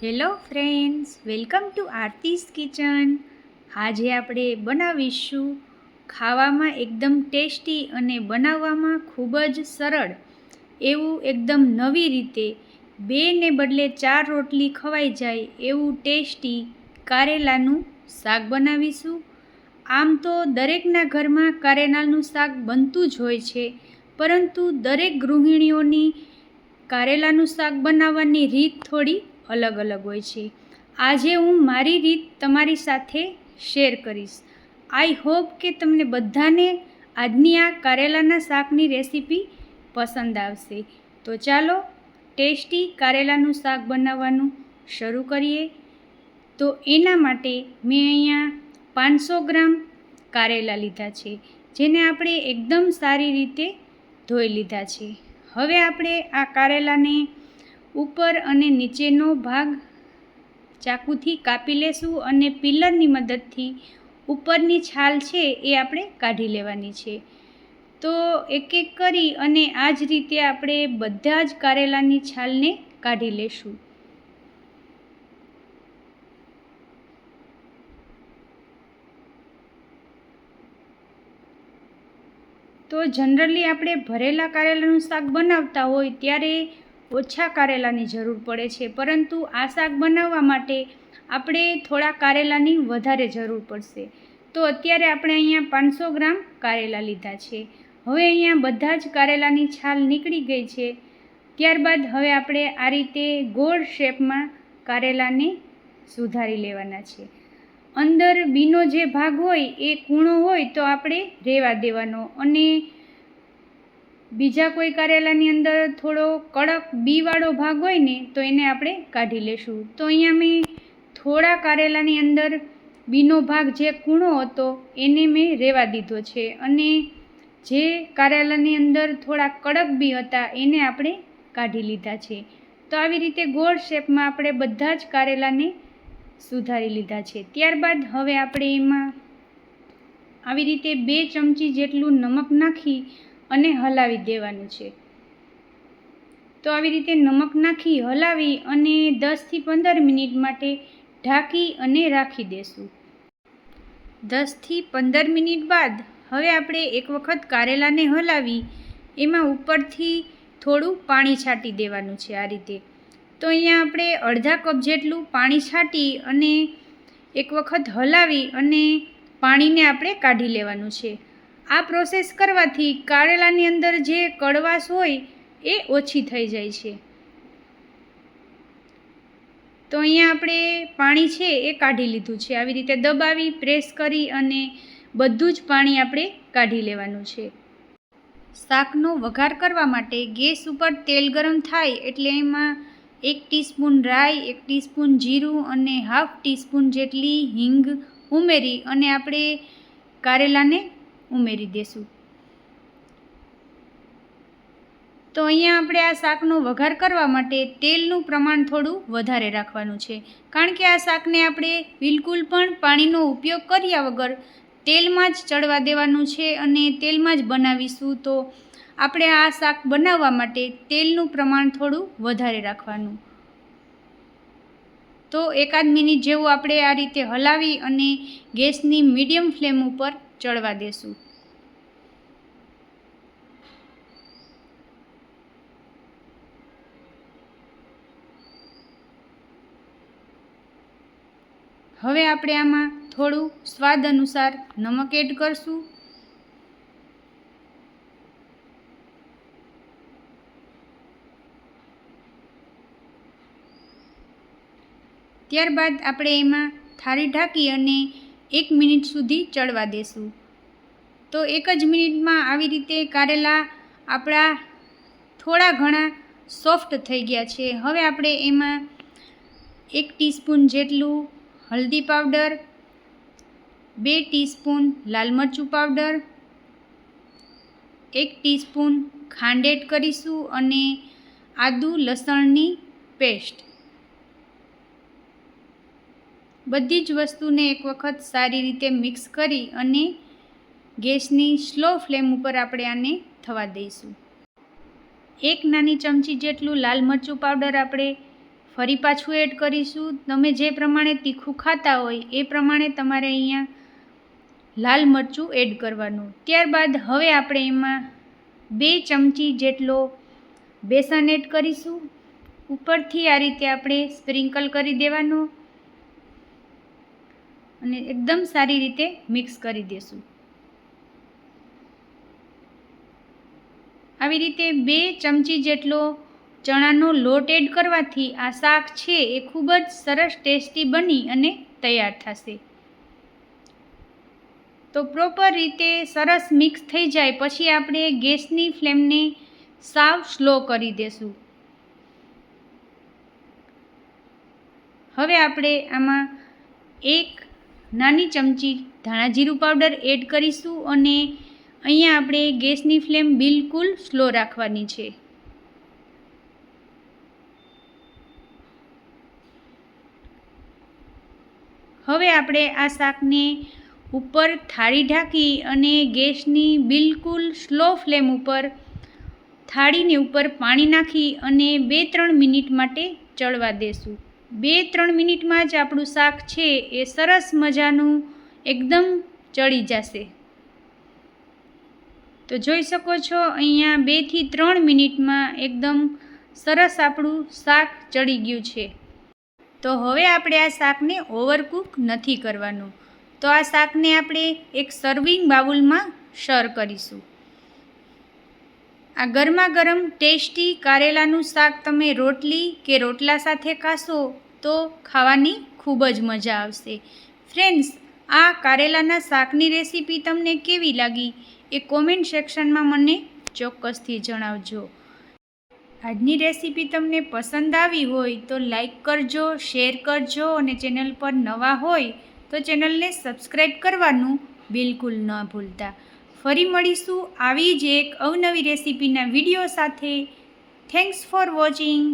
Hello friends, welcome to Aarti's kitchen. આજે આપણે બનાવીશું ખાવામાં એકદમ ટેસ્ટી અને બનાવવામાં ખૂબ જ સરળ એવું એકદમ નવી રીતે 2 ને બદલે 4 રોટલી ખવાઈ જાય એવું ટેસ્ટી કારેલાનું શાક બનાવીશું. આમ તો દરેકના ઘરમાં કારેલાનું શાક બનતું જ હોય છે, પરંતુ દરેક ગૃહિણીઓની કારેલાનું શાક બનાવવાની રીત થોડી અલગ અલગ હોય છે. આજે હું મારી રીત તમારી સાથે શેર કરીશ. આઈ હોપ કે તમને બધાને આજની આ કારેલાના શાકની રેસીપી પસંદ આવશે. તો ચાલો ટેસ્ટી કારેલાનું શાક બનાવવાનું શરૂ કરીએ. તો એના માટે મેં અહીંયા 500 ગ્રામ કારેલા લીધા છે, જેને આપણે એકદમ સારી રીતે ધોઈ લીધા છે. હવે આપણે આ કારેલાને ઉપર અને નીચેનો ભાગ ચાકુથી કાપી લેશું અને પિલરની મદદથી ઉપરની છાલ છે એ આપણે કાઢી લેવાની છે. તો એક એક કરી અને આ જ રીતે આપણે બધા જ કારેલાની છાલને કાઢી લેશું. તો જનરલી આપણે ભરેલા કારેલાનું શાક બનાવતા હોય ત્યારે ઓછા કારેલાની જરૂર પડે છે, પરંતુ આ શાક બનાવવા માટે આપણે થોડા કારેલાની વધારે જરૂર પડશે. તો અત્યારે આપણે અહીંયા 500 ગ્રામ કારેલા લીધા છે. હવે અહીંયા બધા જ કારેલાની છાલ નીકળી ગઈ છે. ત્યારબાદ હવે આપણે આ રીતે ગોળ શેપમાં કારેલાને સુધારી લેવાના છે. અંદર બીનો જે ભાગ હોય એ કૂણો હોય તો આપણે રહેવા દેવાનો, અને બીજા કોઈ કારેલાની અંદર થોડો કડક બીવાળો ભાગ હોય ને તો એને આપણે કાઢી લેશું. તો અહીંયા મેં થોડા કારેલાની અંદર બીનો ભાગ જે કૂણો હતો એને મેં રહેવા દીધો છે, અને જે કારેલાની અંદર થોડા કડક બી હતા એને આપણે કાઢી લીધા છે. તો આવી રીતે ગોળ શેપમાં આપણે બધા જ કારેલાને સુધારી લીધા છે. ત્યારબાદ હવે આપણે એમાં આવી રીતે 2 ચમચી જેટલું નમક નાખી અને હલાવી દેવાનું છે. તો આવી રીતે નમક નાખી હલાવી અને 10 થી 15 મિનિટ માટે ઢાંકી અને રાખી દેશું. 10 થી 15 મિનિટ બાદ હવે આપણે એક વખત કારેલાને હલાવી એમાં ઉપરથી થોડું પાણી છાંટી દેવાનું છે આ રીતે. તો અહીંયા આપણે અડધા કપ જેટલું પાણી છાંટી અને એક વખત હલાવી અને પાણીને આપણે કાઢી લેવાનું છે. આ પ્રોસેસ કરવાથી કારેલાની અંદર જે કડવાશ હોય એ ઓછી થઈ જાય છે. તો અહીંયા આપણે પાણી છે એ કાઢી લીધું છે. આવી રીતે દબાવી પ્રેસ કરી અને બધું જ પાણી આપણે કાઢી લેવાનું છે. શાકનો વઘાર કરવા માટે ગેસ ઉપર તેલ ગરમ થાય એટલે એમાં 1 ટીસ્પૂન રાઈ, 1 ટીસ્પૂન જીરું અને ½ ટીસ્પૂન જેટલી હિંગ ઉમેરી અને આપણે કારેલાને ઉમેરી દેશું. તો અહીંયા આપણે આ શાકનો વઘાર કરવા માટે તેલનું પ્રમાણ થોડું વધારે રાખવાનું છે, કારણ કે આ શાકને આપણે બિલકુલ પણ પાણીનો ઉપયોગ કર્યા વગર તેલમાં જ ચડવા દેવાનું છે અને તેલમાં જ બનાવીશું. તો આપણે આ શાક બનાવવા માટે તેલનું પ્રમાણ થોડું વધારે રાખવાનું. તો 1 મિનિટ જેવું આપણે આ રીતે હલાવી અને ગેસની મીડિયમ ફ્લેમ ઉપર ચડવા દેશું. હવે આપણે આમાં થોડું સ્વાદ અનુસાર નમક એડ કરશું. ત્યારબાદ આપણે એમાં થાળી ઢાંકી અને 1 મિનિટ સુધી ચડવા દેશું. તો 1 જ મિનિટમાં આવી રીતે કારેલા આપણા થોડા ઘણા સોફ્ટ થઈ ગયા છે. હવે આપણે એમાં 1 ટીસ્પૂન જેટલું હલ્દી પાવડર, 2 ટીસ્પૂન લાલ મરચું પાવડર, 1 ટીસ્પૂન ખાંડ એડ કરીશું અને આદુ લસણની પેસ્ટ. બધી જ વસ્તુને એક વખત સારી રીતે મિક્સ કરી અને ગેસની સ્લો ફ્લેમ ઉપર આપણે આને થવા દઈશું. 1 નાની ચમચી જેટલું લાલ મરચું પાવડર આપણે ફરી પાછું એડ કરીશું. તમે જે પ્રમાણે તીખું ખાતા હોય એ પ્રમાણે તમારે અહીંયા લાલ મરચું એડ કરવાનું. ત્યારબાદ હવે આપણે એમાં 2 ચમચી જેટલો બેસન એડ કરીશું. ઉપરથી આ રીતે આપણે સ્પ્રિંકલ કરી દેવાનો અને એકદમ સારી રીતે મિક્સ કરી દેશું. આવી રીતે 2 ચમચી જેટલો ચણાનો લોટ એડ કરવાથી આ શાક છે એ ખૂબ જ સરસ ટેસ્ટી બની અને તૈયાર થશે. તો પ્રોપર રીતે સરસ મિક્સ થઈ જાય પછી આપણે ગેસની ફ્લેમને સાવ સ્લો કરી દેશું. હવે આપણે આમાં 1 નાની ચમચી ધાણા જીરું પાવડર એડ કરીશું અને અહીંયા આપણે ગેસની ફ્લેમ બિલકુલ સ્લો રાખવાની છે. હવે આપણે આ શાકને ઉપર થાળી ઢાંકી અને ગેસની બિલકુલ સ્લો ફ્લેમ ઉપર થાળીની ઉપર પાણી નાખી અને 2-3 મિનિટ માટે ચડવા દેશું. 2-3 મિનિટમાં જ આપણું શાક છે એ સરસ મજાનું એકદમ ચડી જશે. તો જોઈ શકો છો અહીંયા 2 થી 3 મિનિટમાં એકદમ સરસ આપણું શાક ચડી ગયું છે. તો હવે આપણે આ શાકને ઓવરકુક નથી કરવાનું. તો આ શાકને આપણે એક સર્વિંગ બાઉલમાં સર્વ કરીશું. આ ગરમા ગરમ ટેસ્ટી કારેલાનું શાક તમે રોટલી કે રોટલા સાથે ખાશો તો ખાવાની ખૂબ જ મજા આવશે. ફ્રેન્ડ્સ, આ કારેલાના શાકની રેસીપી તમને કેવી લાગી એ કોમેન્ટ સેક્શનમાં મને ચોક્કસથી જણાવજો. આજની રેસીપી તમને પસંદ આવી હોય તો લાઈક કરજો, શેર કરજો અને ચેનલ પર નવા હોય તો ચેનલને સબસ્ક્રાઈબ કરવાનું બિલકુલ ન ભૂલતા. ફરી મળીશું આવી જ એક અવનવી રેસીપીના વિડીયો સાથે. Thanks for watching.